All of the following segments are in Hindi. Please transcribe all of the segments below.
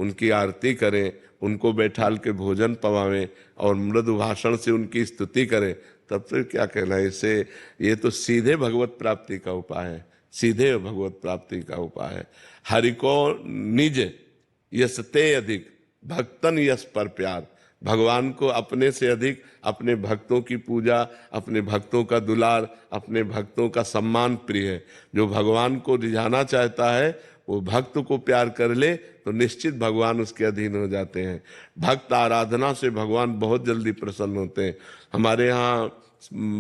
उनकी आरती करें, उनको बैठाल के भोजन पवावें और मृदु भाषण से उनकी स्तुति करें, तब तो क्या कहना है इसे। ये तो सीधे भगवत प्राप्ति का उपाय है, सीधे भगवत प्राप्ति का उपाय है। हरि को निज यस ते अधिक भक्तन यस पर प्यार। भगवान को अपने से अधिक अपने भक्तों की पूजा, अपने भक्तों का दुलार, अपने भक्तों का सम्मान प्रिय है। जो भगवान को रिझाना चाहता है वो भक्त को प्यार कर ले तो निश्चित भगवान उसके अधीन हो जाते हैं। भक्त आराधना से भगवान बहुत जल्दी प्रसन्न होते हैं। हमारे यहाँ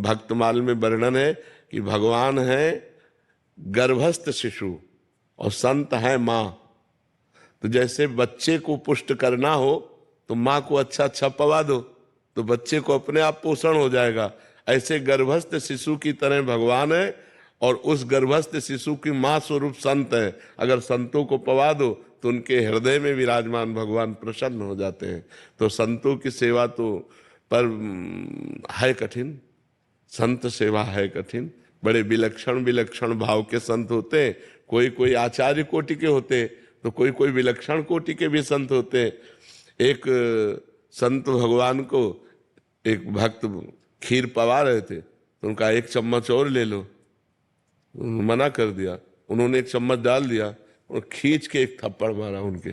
भक्तमाल में वर्णन है कि भगवान है गर्भस्थ शिशु और संत है माँ। तो जैसे बच्चे को पुष्ट करना हो तो माँ को अच्छा अच्छा पवा दो तो बच्चे को अपने आप पोषण हो जाएगा। ऐसे गर्भस्थ शिशु की तरह भगवान है और उस गर्भस्थ शिशु की माँ स्वरूप संत है। अगर संतों को पवा दो तो उनके हृदय में विराजमान भगवान प्रसन्न हो जाते हैं। तो संतों की सेवा तो पर है कठिन, संत सेवा है कठिन। बड़े विलक्षण विलक्षण भाव के संत होते हैं। कोई कोई आचार्य कोटि के होते तो कोई कोई विलक्षण कोटि के भी संत होते। एक संत भगवान को एक भक्त खीर पवा रहे थे तो उनका एक चम्मच और ले लो, मना कर दिया। उन्होंने एक चम्मच डाल दिया और खींच के एक थप्पड़ मारा उनके।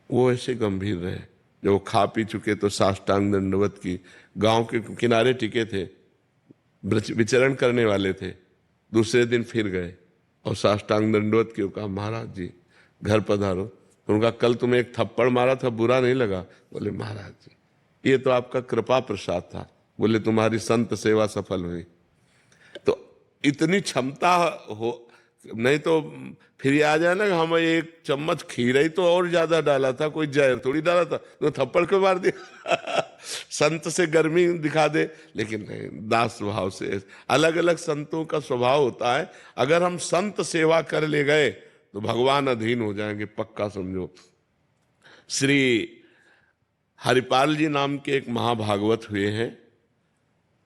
वो ऐसे गंभीर रहे। जब वो खा पी चुके तो साष्टांग दंडवत की, गांव के किनारे टिके थे, विचरण करने वाले थे। दूसरे दिन फिर गए और साष्टांग दंडवत की, कहा महाराज जी घर पधारो। तो उनका कल तुम्हें एक थप्पड़ मारा था, बुरा नहीं लगा? बोले महाराज जी ये तो आपका कृपा प्रसाद था। बोले तुम्हारी संत सेवा सफल हुई। तो इतनी क्षमता हो, नहीं तो फिर ये आ जाए ना हम एक चम्मच खीर ही तो और ज्यादा डाला था, कोई जहर थोड़ी डाला था, तो थप्पड़ क्यों मार दिया। संत से गर्मी दिखा दे, लेकिन नहीं, दास स्वभाव से। अलग अलग संतों का स्वभाव होता है। अगर हम संत सेवा कर ले गए तो भगवान अधीन हो जाएंगे, पक्का समझो। श्री हरिपाल जी नाम के एक महाभागवत हुए हैं।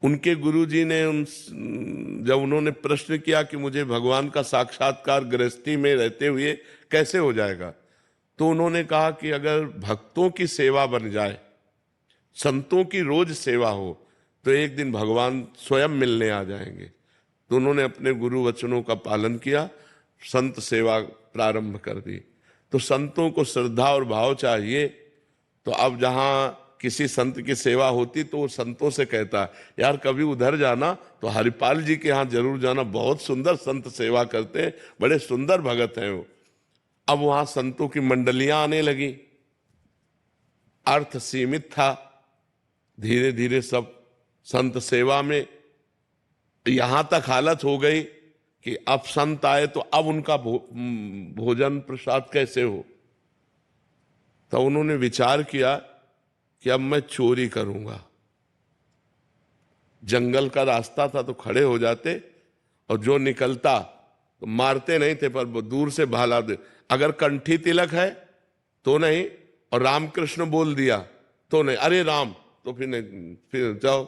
उनके गुरुजी ने जब उन्होंने प्रश्न किया कि मुझे भगवान का साक्षात्कार गृहस्थी में रहते हुए कैसे हो जाएगा, तो उन्होंने कहा कि अगर भक्तों की सेवा बन जाए, संतों की रोज सेवा हो, तो एक दिन भगवान स्वयं मिलने आ जाएंगे। तो उन्होंने अपने गुरु वचनों का पालन किया, संत सेवा प्रारंभ कर दी। तो संतों को श्रद्धा और भाव चाहिए। तो अब जहां किसी संत की सेवा होती तो वो संतों से कहता यार कभी उधर जाना तो हरिपाल जी के यहाँ जरूर जाना, बहुत सुंदर संत सेवा करते हैं, बड़े सुंदर भगत हैं वो। अब वहां संतों की मंडलियां आने लगी। अर्थ सीमित था, धीरे धीरे सब संत सेवा में। यहां तक हालत हो गई कि अब संत आए तो अब उनका भोजन प्रसाद कैसे हो। तो उन्होंने विचार किया कि अब मैं चोरी करूंगा। जंगल का रास्ता था तो खड़े हो जाते और जो निकलता तो मारते नहीं थे पर दूर से भाला दे। अगर कंठी तिलक है तो नहीं, और रामकृष्ण बोल दिया तो नहीं, अरे राम, तो फिर नहीं, फिर जाओ,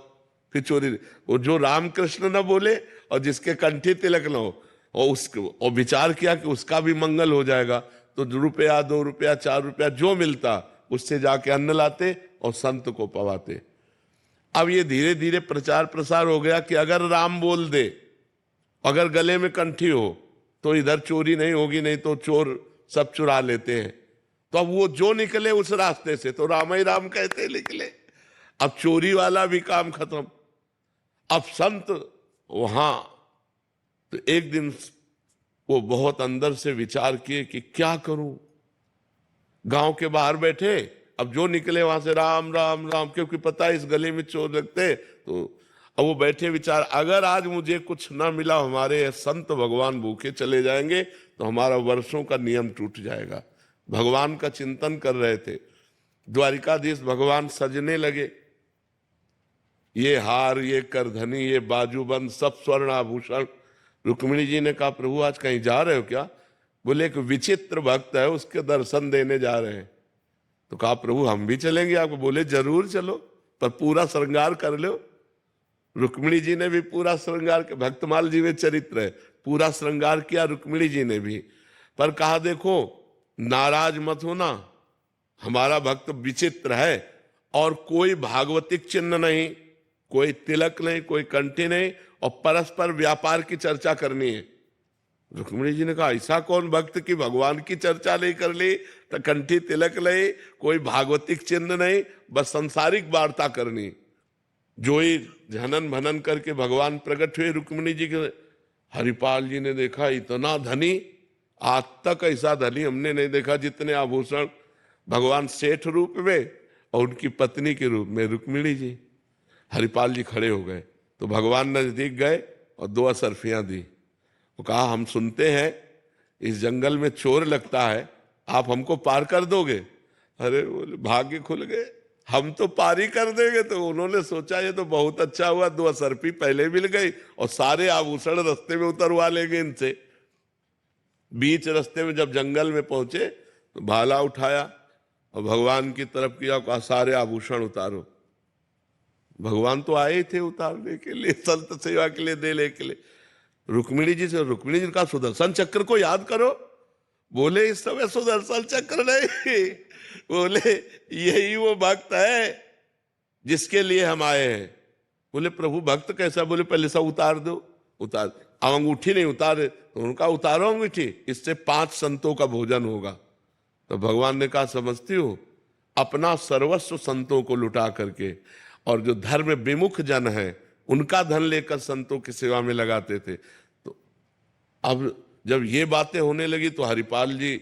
फिर चोरी। वो जो रामकृष्ण न बोले और जिसके कंठी तिलक न हो, और विचार किया कि उसका भी मंगल हो जाएगा। तो रुपया 2 रुपया 4 रुपया जो मिलता उससे जाके अन्न लाते और संत को पवाते। अब ये धीरे धीरे प्रचार प्रसार हो गया कि अगर राम बोल दे, अगर गले में कंठी हो तो इधर चोरी नहीं होगी, नहीं तो चोर सब चुरा लेते हैं। तो अब वो जो निकले उस रास्ते से तो राम ही राम कहते निकले। अब चोरी वाला भी काम खत्म। अब संत वहां, तो एक दिन वो बहुत अंदर से विचार किए कि क्या करूं। गांव के बाहर बैठे, अब जो निकले वहां से राम राम राम, क्योंकि पता है इस गली में चोर लगते। तो अब वो बैठे विचार, अगर आज मुझे कुछ ना मिला, हमारे संत भगवान भूखे चले जाएंगे तो हमारा वर्षों का नियम टूट जाएगा। भगवान का चिंतन कर रहे थे। द्वारिकाधीश भगवान सजने लगे। ये हार, ये करधनी, ये बाजूबंद, सब स्वर्ण आभूषण। रुक्मिणी जी ने कहा प्रभु आज कहीं जा रहे हो क्या? बोले एक विचित्र भक्त है, उसके दर्शन देने जा रहे हैं। तो कहा प्रभु हम भी चलेंगे आपको? बोले जरूर चलो, पर पूरा श्रृंगार कर लो। रुक्मिणी जी ने भी पूरा श्रृंगार, भक्तमाल जी में चरित्र है, पूरा श्रृंगार किया रुक्मिणी जी ने भी। पर कहा देखो नाराज मत होना, हमारा भक्त विचित्र है और कोई भागवतिक चिन्ह नहीं, कोई तिलक नहीं, कोई कंठी नहीं, और परस्पर व्यापार की चर्चा करनी है। रुक्मिणी जी ने कहा ऐसा कौन भक्त की भगवान की चर्चा नहीं कर ली, तो कंठी तिलक नहीं, कोई भागवतिक चिन्ह नहीं, बस संसारिक वार्ता करनी। जो ही झनन भनन करके भगवान प्रकट हुए रुक्मिणी जी के, हरिपाल जी ने देखा इतना धनी, आज तक ऐसा धनी हमने नहीं देखा, जितने आभूषण भगवान सेठ रूप में और उनकी पत्नी के रूप में रुक्मिणी जी। हरिपाल जी खड़े हो गए तो भगवान नजदीक गए और 2 असरफियां दी। वो कहा हम सुनते हैं इस जंगल में चोर लगता है, आप हमको पार कर दोगे? अरे बोले भाग्य खुल गए, हम तो पार ही कर देंगे। तो उन्होंने सोचा ये तो बहुत अच्छा हुआ, 2 असरफी पहले मिल गई और सारे आभूषण रास्ते में उतरवा लेंगे इनसे। बीच रास्ते में जब जंगल में पहुंचे तो भाला उठाया और भगवान की तरफ किया, कहा सारे आभूषण उतारो। भगवान तो आए थे उतारने के लिए, संत सेवा के लिए, देने के लिए। रुक्मिणी जी ने कहा सुदर्शन चक्र को याद करो। बोले इस समय सुदर्शन चक्र नहीं, बोले यही वो भक्त है जिसके लिए हम आए हैं। बोले प्रभु भक्त कैसा? बोले पहले सब उतार दो। उतार, अब अंगूठी नहीं उतारे तो उनका उतारो अंगूठी, इससे 5 संतों का भोजन होगा। तो भगवान ने कहा समझती हो, अपना सर्वस्व संतों को लुटा करके, और जो धर्म विमुख जन है उनका धन लेकर संतों की सेवा में लगाते थे। तो अब जब ये बातें होने लगी तो हरिपाल जी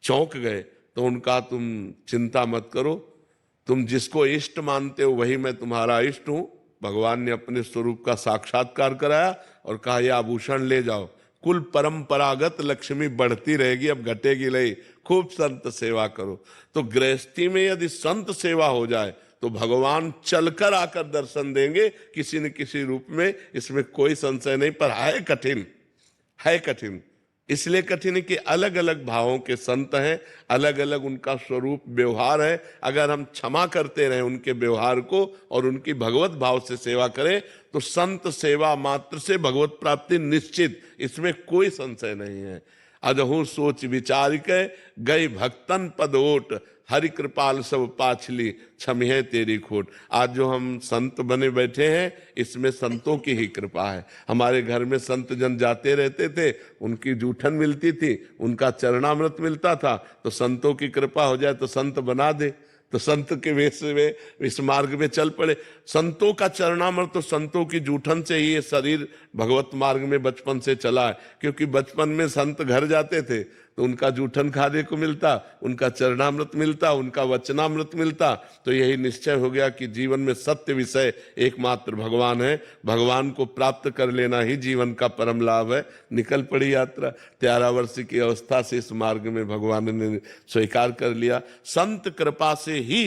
चौंक गए। तो उनका तुम चिंता मत करो, तुम जिसको इष्ट मानते हो वही मैं तुम्हारा इष्ट हूं। भगवान ने अपने स्वरूप का साक्षात्कार कराया और कहा यह आभूषण ले जाओ, कुल परंपरागत लक्ष्मी बढ़ती रहेगी, अब घटेगी नहीं, खूब संत सेवा करो। तो गृहस्थी में यदि संत सेवा हो जाए तो भगवान चलकर आकर दर्शन देंगे किसी न किसी रूप में, इसमें कोई संशय नहीं। पर है कठिन, है कठिन। इसलिए कठिन है कि अलग अलग भावों के संत हैं, अलग अलग उनका स्वरूप व्यवहार है। अगर हम क्षमा करते रहें उनके व्यवहार को और उनकी भगवत भाव से सेवा करें तो संत सेवा मात्र से भगवत प्राप्ति निश्चित, इसमें कोई संशय नहीं है। अजहू सोच विचार के गई भक्तन पद ओट, हरि कृपाल सब पाछली क्षमिहे तेरी खोट। आज जो हम संत बने बैठे हैं इसमें संतों की ही कृपा है। हमारे घर में संत जन जाते रहते थे, उनकी जूठन मिलती थी, उनका चरणामृत मिलता था। तो संतों की कृपा हो जाए तो संत बना दे, तो संत के वेश में इस मार्ग में चल पड़े। संतों का चरणामृत तो संतों की जूठन से ही ये शरीर भगवत मार्ग में बचपन से चला है। क्योंकि बचपन में संत घर जाते थे तो उनका जूठन खाने को मिलता, उनका चरणामृत मिलता, उनका वचनामृत मिलता। तो यही निश्चय हो गया कि जीवन में सत्य विषय एकमात्र भगवान है, भगवान को प्राप्त कर लेना ही जीवन का परम लाभ है। निकल पड़ी यात्रा। 13 वर्ष की अवस्था से इस मार्ग में भगवान ने स्वीकार कर लिया। संत कृपा से ही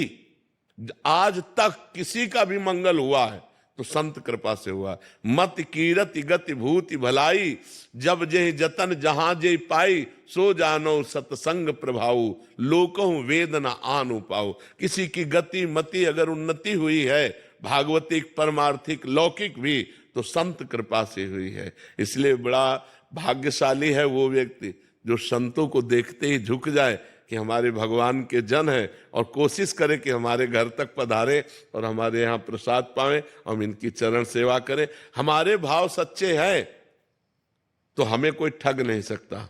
आज तक किसी का भी मंगल हुआ है तो संत कृपा से हुआ। मत कीरति गति भूति भलाई, जब जे जतन जहां जे पाई, सो जानो सत्संग प्रभाऊ, लोकहु वेद न आनु पाओ। किसी की गति मति अगर उन्नति हुई है, भागवतिक परमार्थिक लौकिक भी, तो संत कृपा से हुई है। इसलिए बड़ा भाग्यशाली है वो व्यक्ति जो संतों को देखते ही झुक जाए कि हमारे भगवान के जन हैं, और कोशिश करें कि हमारे घर तक पधारें और हमारे यहाँ प्रसाद पाएं, हम इनकी चरण सेवा करें। हमारे भाव सच्चे हैं तो हमें कोई ठग नहीं सकता।